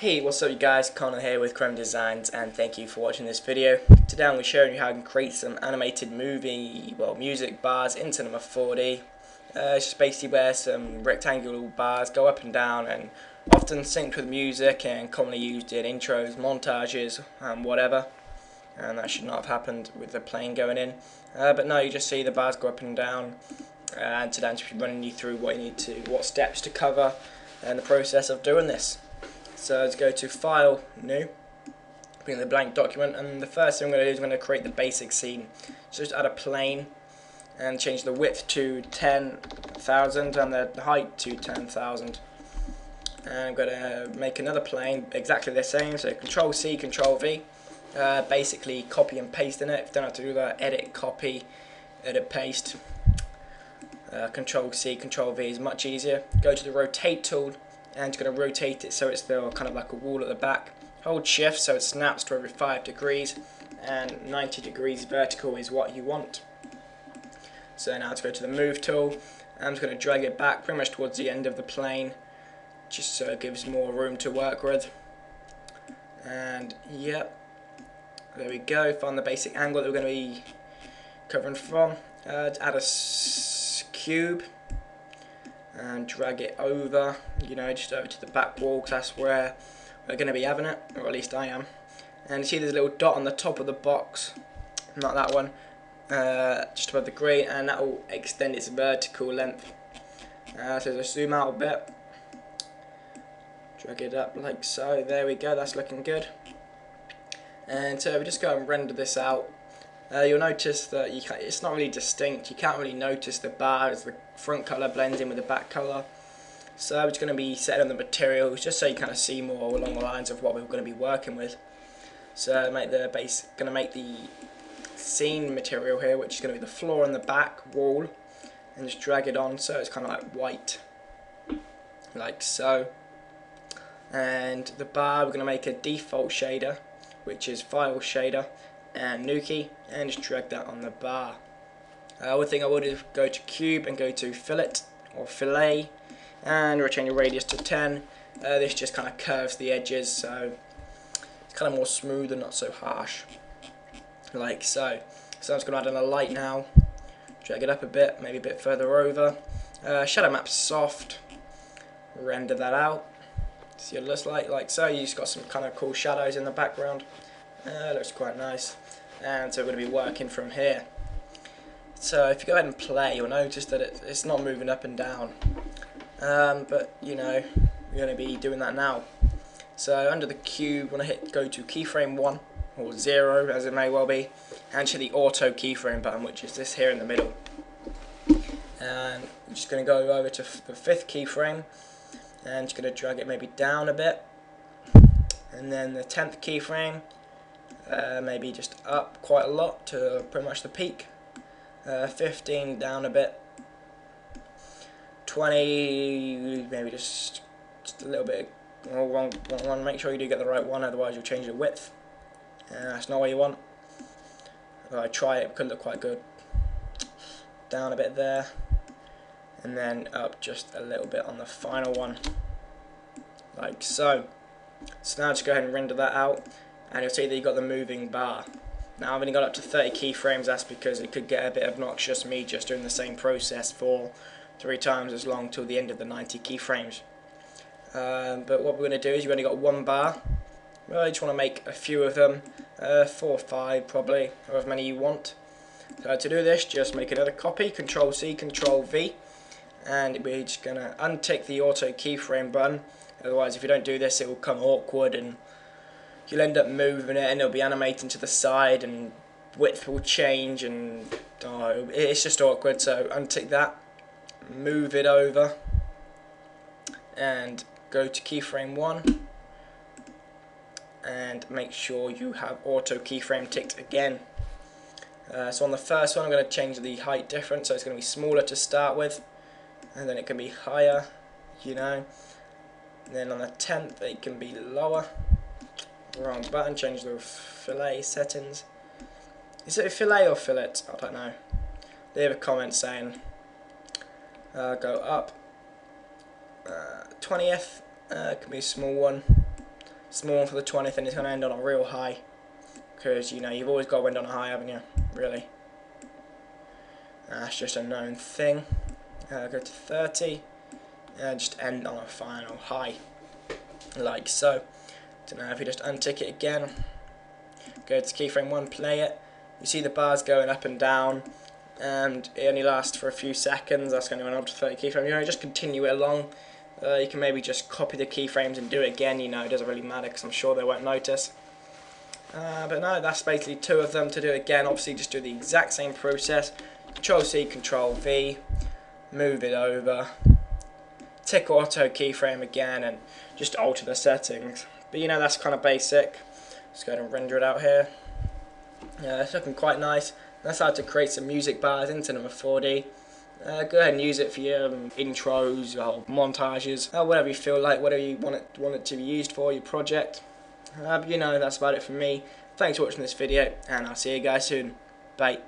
Hey, what's up you guys, Connor here with Chrome Designs, and thank you for watching this video. Today I'm going to be showing you how you can create some animated music bars in Cinema 4D. It's just basically where some rectangular bars go up and down and often synced with music and commonly used in intros, montages and whatever. And that should not have happened with the plane going in. But no, you just see the bars go up and down, and today I'm just running you through what steps to cover and the process of doing this. So let's go to File, New, bring the blank document, and the first thing I'm going to do is I'm going to create the basic scene. So just add a plane and change the width to 10,000 and the height to 10,000. And I'm going to make another plane exactly the same, so Control C, Control V, basically copy and paste in it. If you don't have to do that, edit, copy, edit, paste. Control C, Control V is much easier. Go to the rotate tool, and you're going to rotate it so it's still kind of like a wall at the back. Hold shift so it snaps to every 5 degrees, and 90 degrees vertical is what you want. So now let's go to the move tool. I'm just going to drag it back pretty much towards the end of the plane, just so it gives more room to work with. And yep, there we go. Find the basic angle that we're going to be covering from. Add a cube and drag it over, just over to the back wall, because that's where we're going to be having it, or at least I am. And you see there's a little dot on the top of the box, not that one, just above the green, and that will extend its vertical length. So just zoom out a bit, drag it up like so, there we go, that's looking good. And so we just go and render this out. You'll notice that it's not really distinct. You can't really notice the bar as the front colour blends in with the back colour. So I'm just going to be setting on the materials just so you kind of see more along the lines of what we're going to be working with. So going to make the scene material here, which is going to be the floor and the back wall, and just drag it on so it's kind of like white, like so. And the bar, we're going to make a default shader, which is File Shader and New Key, and just drag that on the bar. One thing I will do is go to Cube and go to Fillet or Fillet, and retain your radius to 10. This just kind of curves the edges, so it's kind of more smooth and not so harsh, like so. So I'm just going to add in a light now, drag it up a bit, maybe a bit further over. Shadow map soft, render that out. See what it looks like so. You just got some kind of cool shadows in the background. Looks quite nice. And so we're going to be working from here. So if you go ahead and play, you'll notice that it's not moving up and down. But we're going to be doing that now. So under the cube, we're going to go to keyframe 1 or 0, as it may well be, and to the auto keyframe button, which is this here in the middle. And we're just going to go over to the 5th keyframe, and just going to drag it maybe down a bit, and then the 10th keyframe, maybe just up quite a lot to pretty much the peak. 15 down a bit, 20 maybe just a little bit wrong one. Make sure you do get the right one, otherwise you'll change the width. That's not what you want. I try it, could look quite good. Down a bit there, and then up just a little bit on the final one, like so. So now just go ahead and render that out, and you'll see that you've got the moving bar. Now I've only got up to 30 keyframes. That's because it could get a bit obnoxious, me just doing the same process for 3 times as long till the end of the 90 keyframes. But what we're going to do is you've only got one bar. Well, I just want to make a few of them, 4 or 5 probably, or as many you want. So to do this, just make another copy, Control C, Control V, and we're just going to untick the auto keyframe button. Otherwise, if you don't do this, it will come awkward and you'll end up moving it, and it'll be animating to the side, and width will change, and it's just awkward. So untick that, move it over, and go to keyframe 1, and make sure you have auto keyframe ticked again. So on the first one, I'm going to change the height difference, so it's going to be smaller to start with, and then it can be higher, and then on the 10th it can be lower. Wrong button, change the fillet settings. Is it a fillet or fillet? I don't know. Leave a comment saying. Go up. 20th, can be a small one. small for the 20th, and it's going to end on a real high. Because, you know, you've always got to end on a high, haven't you? Really. That's just a known thing. Go to 30. Just end on a final high. Like so. So now if you just untick it again, go to keyframe 1, play it. You see the bars going up and down, and it only lasts for a few seconds. That's going to go up to 30 keyframes. You know, just continue it along. You can maybe just copy the keyframes and do it again. You know, it doesn't really matter because I'm sure they won't notice. But no, that's basically 2 of them. To do it again, obviously just do the exact same process. Control C, Control V, move it over, tick auto keyframe again, and just alter the settings. But you know, that's kind of basic. Let's go ahead and render it out here. Yeah, it's looking quite nice. That's how to create some music bars in Cinema 4D. Go ahead and use it for your intros, or montages, whatever you feel like, whatever you want it to be used for, your project. But you know, that's about it from me. Thanks for watching this video, and I'll see you guys soon. Bye.